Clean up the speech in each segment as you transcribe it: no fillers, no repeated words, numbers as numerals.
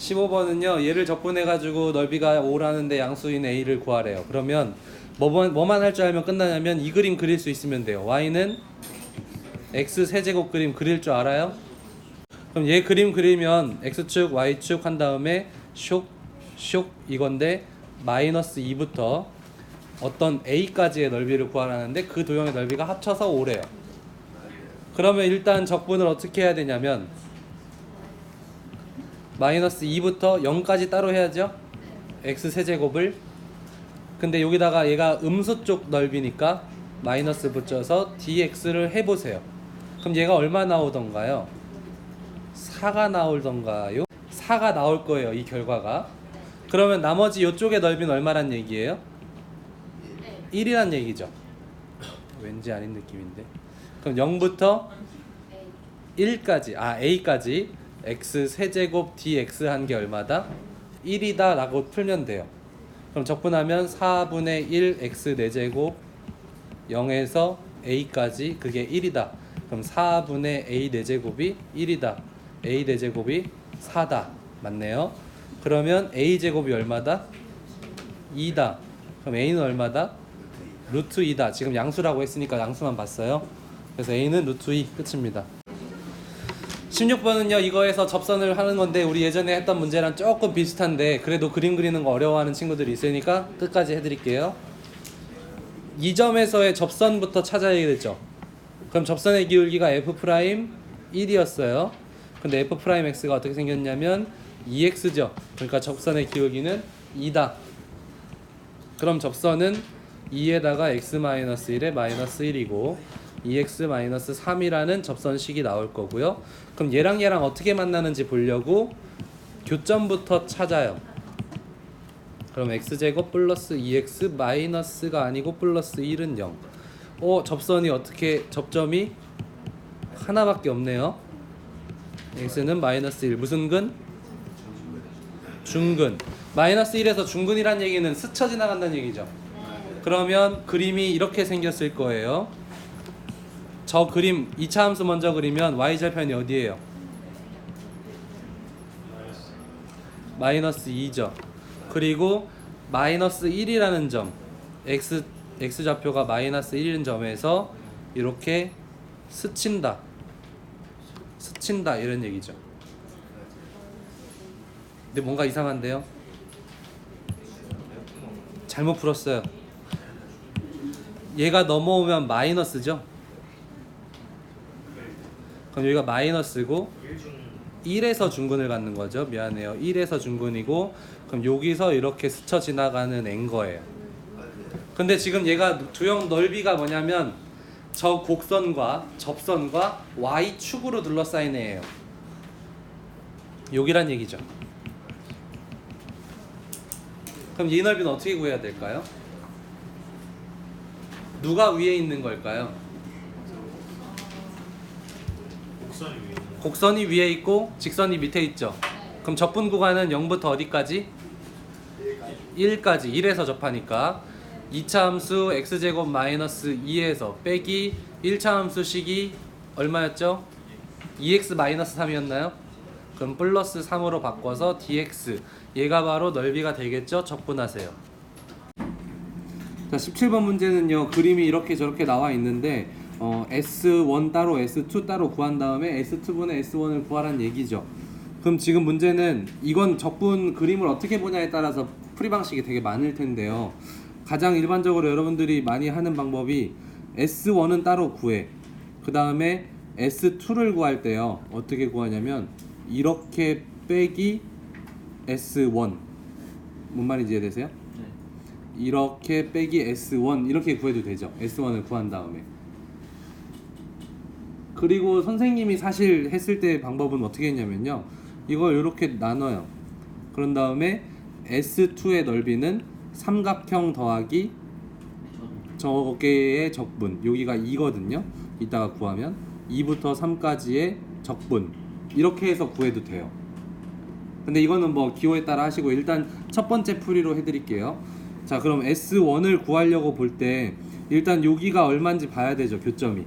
15번은요 얘를 적분해가지고 넓이가 5라는데 양수인 a를 구하래요. 그러면 뭐만 할 줄 알면 끝나냐면 이 그림 그릴 수 있으면 돼요. y는 x 세제곱 그림 그릴 줄 알아요? 그럼 얘 그림 그리면 x축 y축 한 다음에 쇽 이건데 마이너스 2부터 어떤 a까지의 넓이를 구하라는데 그 도형의 넓이가 합쳐서 5래요. 그러면 일단 적분을 어떻게 해야 되냐면 마이너스 2부터 0까지 따로 해야죠. x 세제곱을. 근데 여기다가 얘가 음수 쪽 넓이니까 마이너스 붙여서 dx를 해보세요. 그럼 얘가 얼마 나오던가요? 4가 나오던가요? 4가 나올 거예요, 이 결과가. 그러면 나머지 이쪽의 넓이는 얼마란 얘기예요? 1이란 얘기죠. 왠지 아닌 느낌인데. 그럼 0부터 1까지, a까지 x 세제곱 dx 한 게 얼마다? 1이다 라고 풀면 돼요. 그럼 적분하면 4분의 1 x 4제곱 0에서 a까지 그게 1이다. 그럼 4분의 a 4제곱이 1이다. a 4제곱이 4다. 맞네요. 그러면 a 제곱이 얼마다? 2다. 그럼 a는 얼마다? 루트 2다. 지금 양수라고 했으니까 양수만 봤어요. 그래서 a는 루트 2 끝입니다. 16번은요 이거에서 접선을 하는 건데 우리 예전에 했던 문제랑 조금 비슷한데 그래도 그림 그리는 거 어려워하는 친구들이 있으니까 끝까지 해드릴게요. 이 점에서의 접선부터 찾아야 되죠. 그럼 접선의 기울기가 f'1이었어요. 근데 f'x가 어떻게 생겼냐면 2x죠. 그러니까 접선의 기울기는 2다. 그럼 접선은 2에다가 x-1에 마이너스 1이고 2x-3이라는 접선식이 나올 거고요. 그럼 얘랑 어떻게 만나는지 보려고 교점부터 찾아요. 그럼 x제곱 플러스 2x 마이너스가 아니고 플러스 1은 0. 접선이 어떻게 접점이 하나밖에 없네요. x는 마이너스 1. 무슨 근? 중근. 마이너스 1에서 중근이란 얘기는 스쳐 지나간다는 얘기죠. 그러면 그림이 이렇게 생겼을 거예요. 저 그림 2차 함수 먼저 그리면 y절편이 어디예요? 마이너스 2죠. 그리고 마이너스 1이라는 점 x좌표가 마이너스 1인 점에서 이렇게 스친다 이런 얘기죠. 근데 뭔가 이상한데요? 잘못 풀었어요. 얘가 넘어오면 마이너스죠. 그럼 여기가 마이너스고 1에서 중근을 갖는 거죠. 미안해요. 1에서 중근이고 그럼 여기서 이렇게 스쳐 지나가는 앤 거예요. 근데 지금 얘가 두형 넓이가 뭐냐면 저 곡선과 접선과 y축으로 둘러싸인 애예요. 여기란 얘기죠. 그럼 이 넓이는 어떻게 구해야 될까요? 누가 위에 있는 걸까요? 곡선이 위에 있고 직선이 밑에 있죠. 그럼 접분 구간은 0부터 어디까지? 1까지. 1에서 접하니까 2차 함수 x제곱 마이너스 2에서 빼기 1차 함수 식이 얼마였죠? 2x 마이너스 3이었나요? 그럼 플러스 3으로 바꿔서 dx. 얘가 바로 넓이가 되겠죠? 적분하세요. 자, 17번 문제는요 그림이 이렇게 저렇게 나와 있는데 S1 따로 S2 따로 구한 다음에 S2분의 S1을 구하라는 얘기죠. 그럼 지금 문제는 이건 적분 그림을 어떻게 보냐에 따라서 풀이 방식이 되게 많을 텐데요. 가장 일반적으로 여러분들이 많이 하는 방법이 S1은 따로 구해. 그 다음에 S2를 구할 때요 어떻게 구하냐면 이렇게 빼기 S1. 뭔 말인지 이해되세요? 이렇게 빼기 S1 이렇게 구해도 되죠. S1을 구한 다음에. 그리고 선생님이 사실 했을 때 방법은 어떻게 했냐면요 이걸 이렇게 나눠요. 그런 다음에 S2의 넓이는 삼각형 더하기 저개의 적분, 여기가 2거든요 이따가 구하면 2부터 3까지의 적분 이렇게 해서 구해도 돼요. 근데 이거는 뭐 기호에 따라 하시고 일단 첫 번째 풀이로 해드릴게요. 자, 그럼 S1을 구하려고 볼 때 일단 여기가 얼마인지 봐야 되죠, 교점이.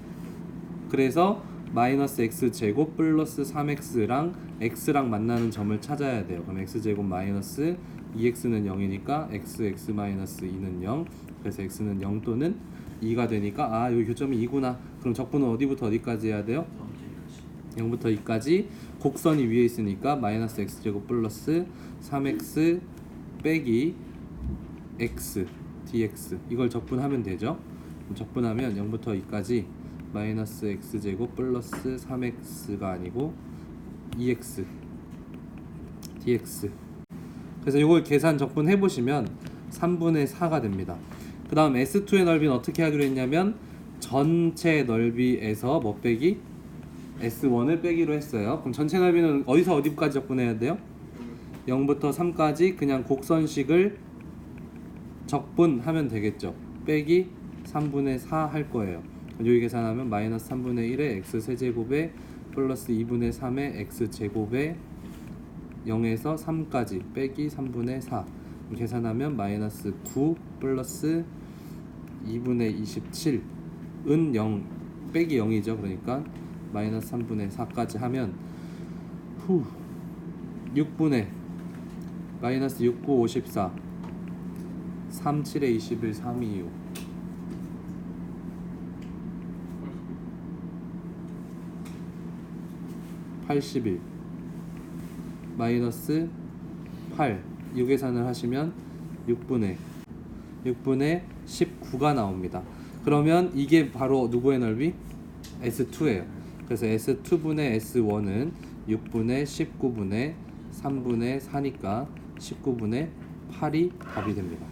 그래서 마이너스 x제곱 플러스 3x랑 x랑 만나는 점을 찾아야 돼요. 그럼 x제곱 마이너스 2x는 0이니까 x 마이너스 2는 0. 그래서 x는 0 또는 2가 되니까 여기 교점이 2구나. 그럼 적분은 어디부터 어디까지 해야 돼요? 0부터 2까지. 곡선이 위에 있으니까 마이너스 x제곱 플러스 3x 빼기 x dx 이걸 적분하면 되죠. 적분하면 0부터 2까지 마이너스 x제곱 플러스 3x가 아니고 2x dx. 그래서 이걸 계산 적분해 보시면 3분의 4가 됩니다. 그 다음 S2의 넓이는 어떻게 하기로 했냐면 전체 넓이에서 뭐 빼기? S1을 빼기로 했어요. 그럼 전체 넓이는 어디서 어디까지 적분해야 돼요? 0부터 3까지 그냥 곡선식을 적분하면 되겠죠. 빼기 3분의 4 할 거예요. 여기 계산하면 마이너스 3분의 1에 x 세제곱에 플러스 2분의 3에 x 제곱에 0에서 3까지 빼기 3분의 4 계산하면 마이너스 9 플러스 2분의 27은 0 빼기 0이죠. 그러니까 마이너스 3분의 4까지 하면 6분의 마이너스 6, 9, 54 3, 7에 21, 3, 2, 6 81 마이너스 8 이 계산을 하시면 6분의 19가 나옵니다. 그러면 이게 바로 누구의 넓이? S2예요. 그래서 S2분의 S1은 6분의 19분의 3분의 4니까 19분의 8이 답이 됩니다.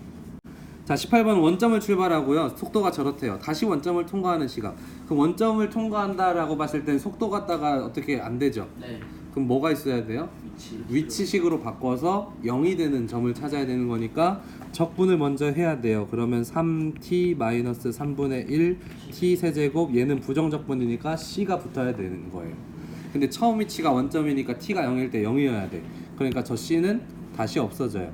자, 18번 원점을 출발하고요. 속도가 저렇대요. 다시 원점을 통과하는 시각. 그럼 원점을 통과한다라고 봤을 땐 속도 갖다가 어떻게 안 되죠? 네. 그럼 뭐가 있어야 돼요? 위치식으로 바꿔서 0이 되는 점을 찾아야 되는 거니까 적분을 먼저 해야 돼요. 그러면 3t 마이너스 3분의 1 t 세제곱 얘는 부정적분이니까 c가 붙어야 되는 거예요. 근데 처음 위치가 원점이니까 t가 0일 때 0이어야 돼. 그러니까 저 c는 다시 없어져요.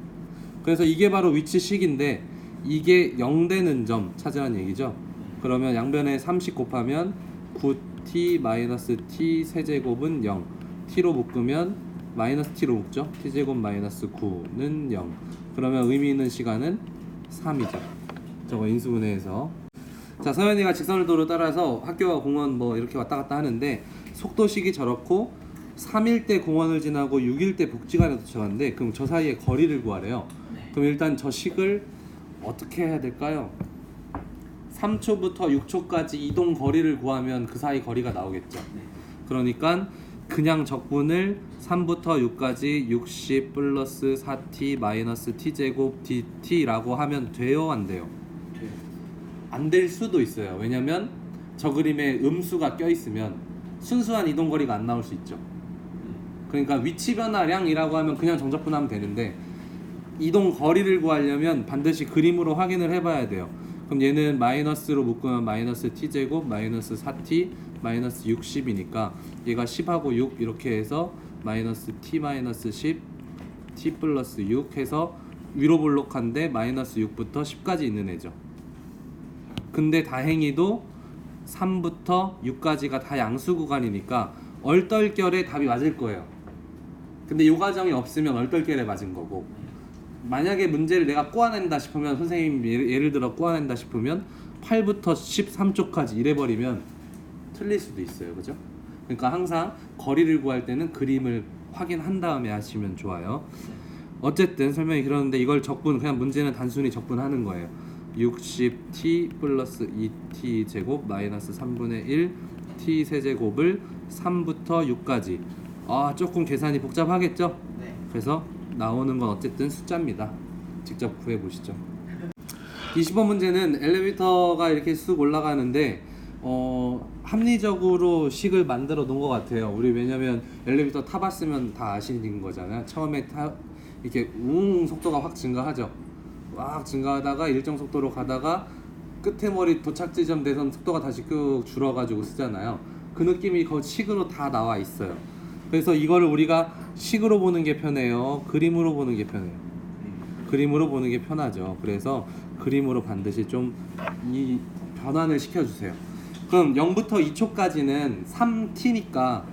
그래서 이게 바로 위치식인데 이게 0 되는 점 찾으라는 얘기죠. 그러면 양변에 30 곱하면 9t 마이너스 t 세제곱은 0 t로 묶으면 마이너스 t로 묶죠. t제곱 마이너스 9는 0. 그러면 의미 있는 시간은 3이죠. 저거 인수분해해서. 자, 서현이가 직선을 도로 따라서 학교와 공원 뭐 이렇게 왔다 갔다 하는데 속도식이 저렇고 3일 때 공원을 지나고 6일 때 복지관에 도착하는데 그럼 저 사이에 거리를 구하래요. 그럼 일단 저 식을 어떻게 해야 될까요? 3초부터 6초까지 이동 거리를 구하면 그 사이 거리가 나오겠죠. 그러니까 그냥 적분을 3부터 6까지 60 플러스 4t 마이너스 t제곱 dt라고 하면 돼요? 안 돼요? 안 될 수도 있어요. 왜냐면 저 그림에 음수가 껴있으면 순수한 이동거리가 안 나올 수 있죠. 그러니까 위치 변화량이라고 하면 그냥 정적분하면 되는데 이동 거리를 구하려면 반드시 그림으로 확인을 해봐야 돼요. 그럼 얘는 마이너스로 묶으면 마이너스 t제곱 마이너스 4t 마이너스 60이니까 얘가 10하고 6 이렇게 해서 마이너스 t 마이너스 10 t 플러스 6 해서 위로 볼록한데 마이너스 6부터 10까지 있는 애죠. 근데 다행히도 3부터 6까지가 다 양수 구간이니까 얼떨결에 답이 맞을 거예요. 근데 이 과정이 없으면 얼떨결에 맞은 거고, 만약에 문제를 내가 꼬아낸다 싶으면 선생님이 예를 들어 꼬아낸다 싶으면 8부터 13초까지 이래버리면 틀릴 수도 있어요. 그죠? 그러니까 항상 거리를 구할 때는 그림을 확인한 다음에 하시면 좋아요. 어쨌든 설명이 길었는데 이걸 적분, 그냥 문제는 단순히 적분하는 거예요. 60t 플러스 2t 제곱 마이너스 3분의 1 t 세제곱을 3부터 6까지. 조금 계산이 복잡하겠죠? 네. 그래서 나오는 건 어쨌든 숫자입니다. 직접 구해보시죠. 20번 문제는 엘리베이터가 이렇게 쑥 올라가는데 합리적으로 식을 만들어 놓은 것 같아요. 우리 왜냐면 엘리베이터 타봤으면 다 아시는 거잖아요. 처음에 이렇게 속도가 확 증가하죠. 막 증가하다가 일정 속도로 가다가 끝에 머리 도착 지점 돼선 속도가 다시 쭉 줄어가지고 쓰잖아요. 그 느낌이 그 식으로 다 나와 있어요. 그래서 이거를 우리가 식으로 보는 게 편해요? 그림으로 보는 게 편해요? 그림으로 보는 게 편하죠. 그래서 그림으로 반드시 좀 이 변환을 시켜주세요. 그럼 0부터 2초까지는 3t니까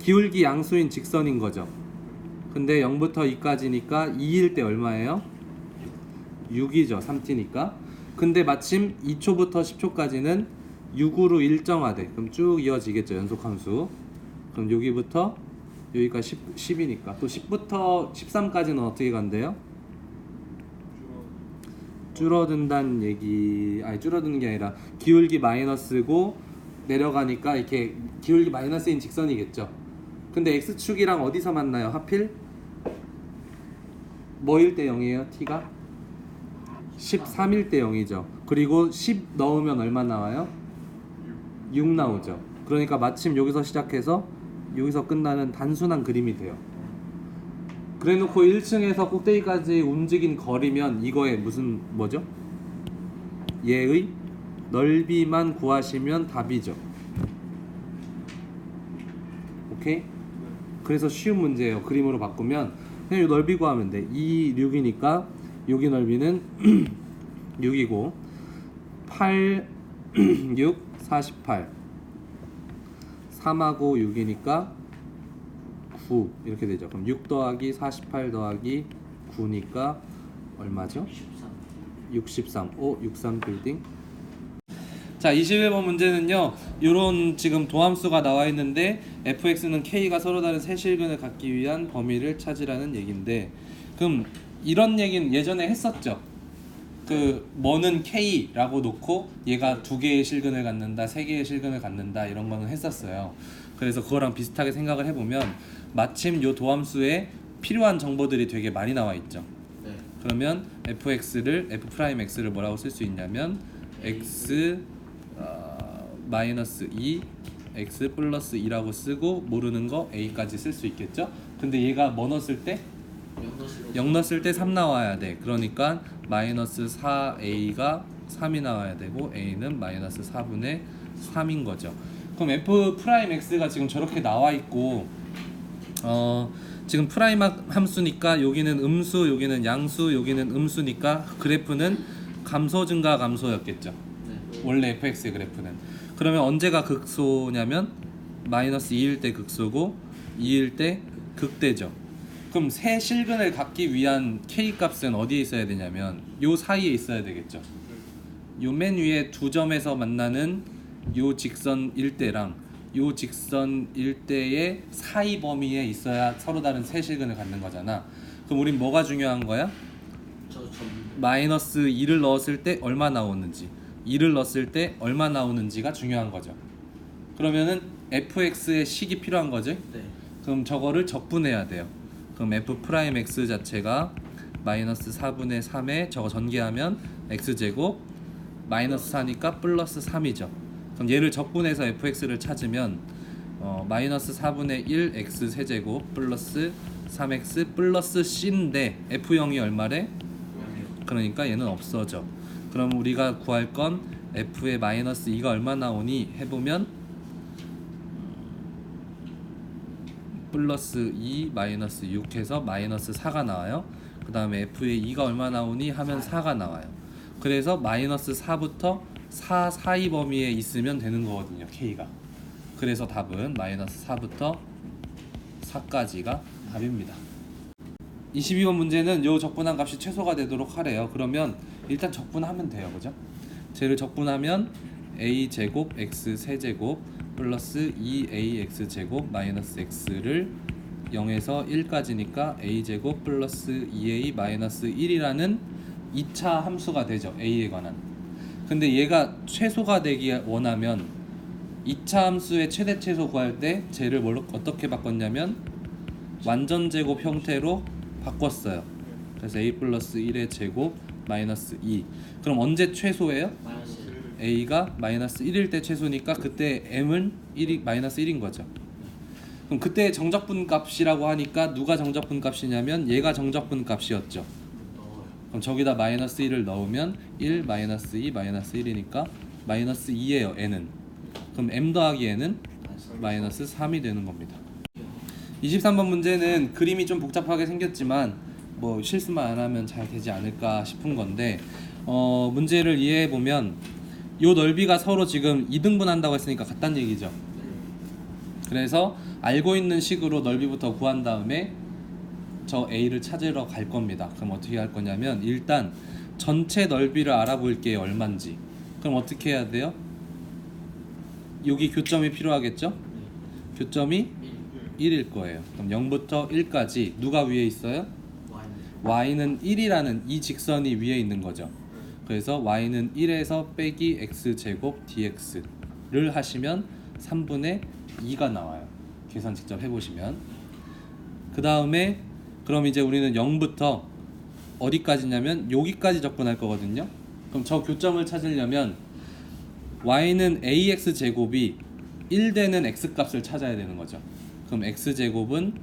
기울기 양수인 직선인 거죠. 근데 0부터 2까지니까 2일 때 얼마예요? 6이죠. 3t니까. 근데 마침 2초부터 10초까지는 6으로 일정하대. 그럼 쭉 이어지겠죠. 연속함수. 그럼 여기부터 여기까지 10이니까 또 10부터 13까지는 어떻게 간대요? 줄어든다는 얘기. 아니, 줄어드는 게 아니라 기울기 마이너스고 내려가니까 이렇게 기울기 마이너스인 직선이겠죠. 근데 x축이랑 어디서 만나요? 하필 뭐일 때 0이에요? t가 13일 때 0이죠. 그리고 10 넣으면 얼마 나와요? 6 나오죠. 그러니까 마침 여기서 시작해서 여기서 끝나는 단순한 그림이 돼요. 그래놓고 1층에서 꼭대기까지 움직인 거리면 이거의 무슨 뭐죠? 얘의 넓이만 구하시면 답이죠. 오케이? 그래서 쉬운 문제예요. 그림으로 바꾸면 그냥 이 넓이 구하면 돼. 2, 6이니까 여기 넓이는 6이고 8, 6, 48 3하고 6이니까 9 이렇게 되죠. 그럼 6 더하기 48 더하기 9니까 얼마죠? 63. 오, 63 빌딩. 자, 21번 문제는요. 요런 지금 도함수가 나와 있는데 fx는 k가 서로 다른 세 실근을 갖기 위한 범위를 찾으라는 얘기인데, 그럼 이런 얘기는 예전에 했었죠. 그 뭐는 k라고 놓고 얘가 두 개의 실근을 갖는다, 세 개의 실근을 갖는다 이런 거는 했었어요. 그래서 그거랑 비슷하게 생각을 해보면 마침 요 도함수에 필요한 정보들이 되게 많이 나와 있죠. 네. 그러면 fx를 f'x를 뭐라고 쓸 수 있냐면 x 마이너스 2 x 플러스 2라고 쓰고 모르는 거 a까지 쓸 수 있겠죠. 근데 얘가 뭐 넣었을 때? 0 넣었을 때 3 나와야 돼. 그러니까 마이너스 4a가 3이 나와야 되고 a는 마이너스 4분의 3인 거죠. 그럼 f'x가 지금 저렇게 나와 있고 지금 프라임 함수니까 여기는 음수, 여기는 양수, 여기는 음수니까 그래프는 감소 증가 감소였겠죠. 네. 원래 fx의 그래프는. 그러면 언제가 극소냐면 마이너스 2일 때 극소고 2일 때 극대죠. 그럼 새 실근을 갖기 위한 k 값은 어디에 있어야 되냐면 요 사이에 있어야 되겠죠. 요 맨 위에 두 점에서 만나는 요 직선 일대랑 요 직선 일대의 사이 범위에 있어야 서로 다른 새 실근을 갖는 거잖아. 그럼 우린 뭐가 중요한 거야? 마이너스 2를 넣었을 때 얼마 나오는지, 2를 넣었을 때 얼마 나오는지가 중요한 거죠. 그러면은 fx의 식이 필요한 거지? 네. 그럼 저거를 적분해야 돼요. 그럼 f'x 자체가 마이너스 4분의 3에 저거 전개하면 x제곱 마이너스 4니까 플러스 3이죠. 그럼 얘를 적분해서 fx를 찾으면 마이너스 4분의 1 x 세제곱 플러스 3x 플러스 c인데 f0이 얼마래? 그러니까 얘는 없어져. 그럼 우리가 구할 건 f의 마이너스 2가 얼마 나오니 해보면 플러스 2 마이너스 6 해서 마이너스 4가 나와요. 그 다음에 f의 2가 얼마 나오니 하면 4가 나와요. 그래서 마이너스 4부터 4 사이 범위에 있으면 되는 거거든요, k가. 그래서 답은 마이너스 4부터 4까지가 답입니다. 22번 문제는 요 적분한 값이 최소가 되도록 하래요. 그러면 일단 적분하면 돼요, 그죠? 쟤를 적분하면 a 제곱 x 세제곱 플러스 2ax 제곱 마이너스 x를 0에서 1까지니까 a 제곱 플러스 2a 마이너스 1이라는 2차 함수가 되죠, a에 관한. 근데 얘가 최소가 되기 원하면 2차 함수의 최대 최소 구할 때 쟤를 어떻게 바꿨냐면 완전 제곱 형태로 바꿨어요. 그래서 a 플러스 1의 제곱 마이너스 2. 그럼 언제 최소예요? a가 마이너스 1일 때 최소니까 그때 m은 마이너스 1인 거죠. 그럼 그때 정적분 값이라고 하니까 누가 정적분 값이냐면 얘가 정적분 값이었죠. 그럼 저기다 마이너스 1을 넣으면 1 마이너스 2 마이너스 1이니까 마이너스 2예요, n은. 그럼 m 더하기 n은 마이너스 3이 되는 겁니다. 23번 문제는 그림이 좀 복잡하게 생겼지만 뭐 실수만 안 하면 잘 되지 않을까 싶은 건데 문제를 이해해 보면 요 넓이가 서로 지금 2등분 한다고 했으니까 같다는 얘기죠. 그래서 알고 있는 식으로 넓이부터 구한 다음에 저 A를 찾으러 갈 겁니다. 그럼 어떻게 할 거냐면 일단 전체 넓이를 알아볼게요. 얼마인지. 그럼 어떻게 해야 돼요? 여기 교점이 필요하겠죠? 교점이 1일 거예요. 그럼 0부터 1까지 누가 위에 있어요? y는 1이라는 이 직선이 위에 있는 거죠. 그래서 y는 1에서 빼기 x제곱 dx를 하시면 3분의 2가 나와요. 계산 직접 해보시면. 그 다음에 그럼 이제 우리는 0부터 어디까지냐면 여기까지 접근할 거거든요. 그럼 저 교점을 찾으려면 y는 ax제곱이 1 되는 x값을 찾아야 되는 거죠. 그럼 x제곱은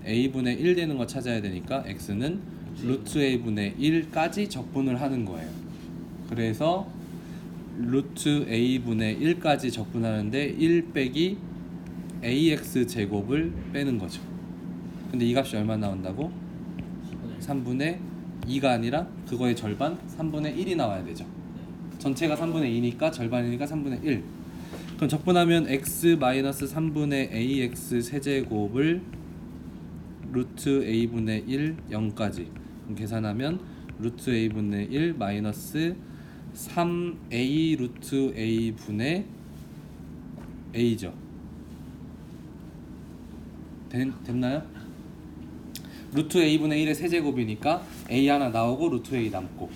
a분의 1 되는 거 찾아야 되니까 x는 루트 a분의 1까지 적분을 하는 거예요. 그래서 루트 a분의 1까지 적분하는데 1 빼기 ax제곱을 빼는 거죠. 근데 이 값이 얼마 나온다고? 3분의 2가 아니라 그거의 절반 3분의 1이 나와야 되죠. 전체가 3분의 2니까 절반이니까 3분의 1. 그럼 적분하면 x-3분의 ax 세제곱을 루트 a분의 1 0까지. 그럼 계산하면 루트 a분의 1 마이너스 3a 루트 a분의 a죠. 됐나요? 루트 a분의 1의 세제곱이니까 a 하나 나오고 루트 a 남고.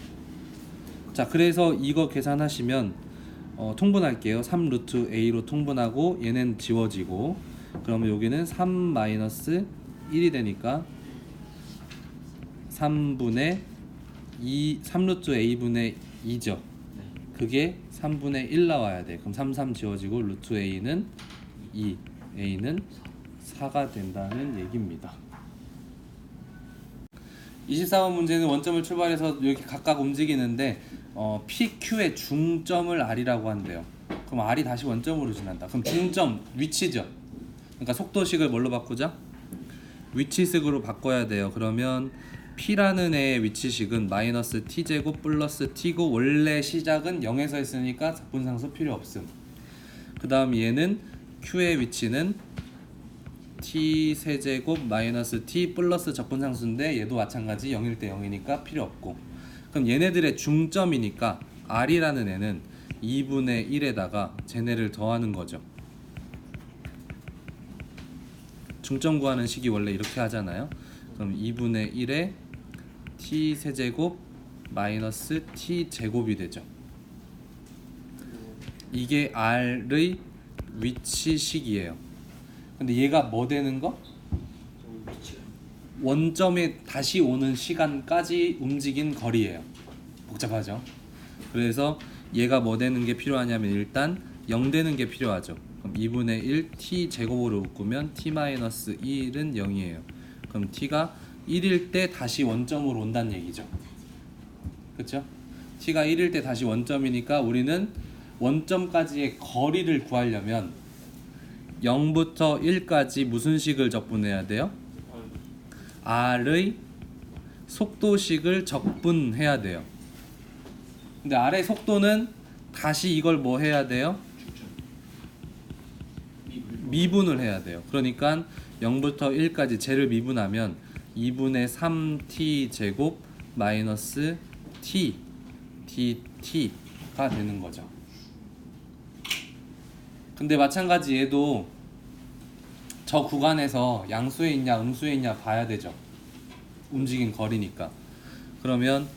자, 그래서 이거 계산하시면 통분할게요. 3 루트 a로 통분하고 얘는 지워지고, 그러면 여기는 3 마이너스 1이 되니까 3분의 2 3 루트 a분의 2죠. 그게 3분의 1 나와야 돼. 그럼 3 지워지고 루트 a는 2, a는 4가 된다는 얘기입니다. 24번 문제는 원점을 출발해서 이렇게 각각 움직이는데 PQ의 중점을 R이라고 한대요. 그럼 R이 다시 원점으로 지난다. 그럼 중점 위치죠. 그러니까 속도식을 뭘로 바꾸자? 위치식으로 바꿔야 돼요. 그러면 P라는 애의 위치식은 마이너스 T제곱 플러스 T고 원래 시작은 0에서 했으니까 적분상수 필요 없음. 그 다음 얘는 Q의 위치는 T 세제곱 마이너스 T 플러스 적분상수인데 얘도 마찬가지 0일 때 0이니까 필요 없고. 그럼 얘네들의 중점이니까 R이라는 애는 2분의 1에다가 쟤네를 더하는 거죠. 중점 구하는 식이 원래 이렇게 하잖아요. 그럼 2분의 1에 T 세제곱 마이너스 T 제곱이 되죠. 이게 R의 위치식이에요. 근데 얘가 뭐 되는 거? 원점에 다시 오는 시간까지 움직인 거리예요. 복잡하죠? 그래서 얘가 뭐 되는 게 필요하냐면 일단 0 되는 게 필요하죠. 그럼 2분의 1 t 제곱으로 묶으면 t-1은 0이에요. 그럼 t가 1일 때 다시 원점으로 온다는 얘기죠. 그쵸? t가 1일 때 다시 원점이니까 우리는 원점까지의 거리를 구하려면 0부터 1까지 무슨 식을 적분해야 돼요? R의 속도식을 적분해야 돼요. 근데 R의 속도는 다시 이걸 뭐 해야 돼요? 미분을 해야 돼요. 그러니까 0부터 1까지 쟤를 미분하면 2분의 3t 제곱 마이너스 t dt가 되는 거죠. 근데 마찬가지 얘도 저 구간에서 양수에 있냐 음수에 있냐 봐야 되죠. 움직인 거리니까. 그러면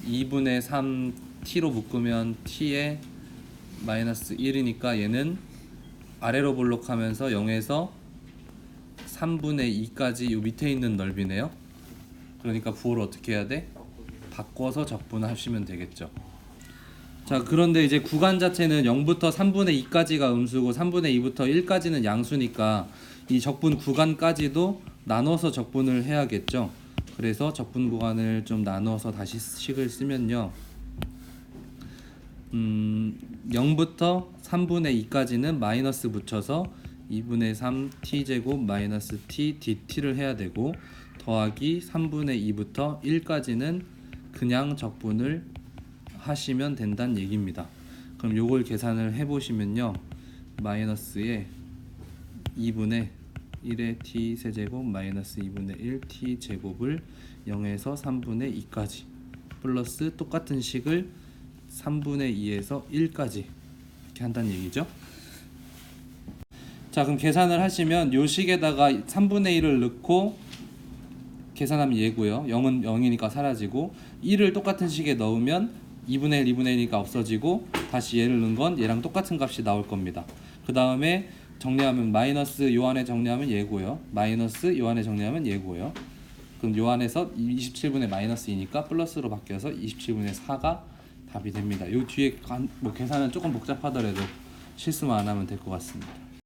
2분의 3t로 묶으면 t에 마이너스 1이니까 얘는 아래로 볼록하면서 0에서 3분의 2까지 요 밑에 있는 넓이네요. 그러니까 부호를 어떻게 해야 돼? 바꿔서 적분하시면 되겠죠. 자, 그런데 이제 구간 자체는 0부터 3분의 2까지가 음수고 3분의 2부터 1까지는 양수니까 이 적분 구간까지도 나눠서 적분을 해야겠죠. 그래서 적분 구간을 좀 나눠서 다시 식을 쓰면요. 0부터 3분의 2까지는 마이너스 붙여서 2분의 3 t제곱 마이너스 t dt를 해야 되고, 더하기 3분의 2부터 1까지는 그냥 적분을 하시면 된다는 얘기입니다. 그럼 요걸 계산을 해보시면요, 마이너스에 2분의 1의 t 세제곱 마이너스 2분의 1 t 제곱을 0에서 3분의 2까지 플러스 똑같은 식을 3분의 2에서 1까지 이렇게 한다는 얘기죠. 자, 그럼 계산을 하시면 요 식에다가 3분의 1을 넣고 계산하면 얘고요. 0은 0이니까 사라지고 1을 똑같은 식에 넣으면 2분의 1, 2분의 1이니까 없어지고 다시 얘를 넣은 건 얘랑 똑같은 값이 나올 겁니다. 그 다음에 정리하면 마이너스 요 안에 정리하면 얘고요. 마이너스 요 안에 정리하면 얘고요. 그럼 요 안에서 27분의 마이너스 2니까 플러스로 바뀌어서 27분의 4가 답이 됩니다. 요 뒤에 뭐 계산은 조금 복잡하더라도 실수만 안 하면 될 것 같습니다.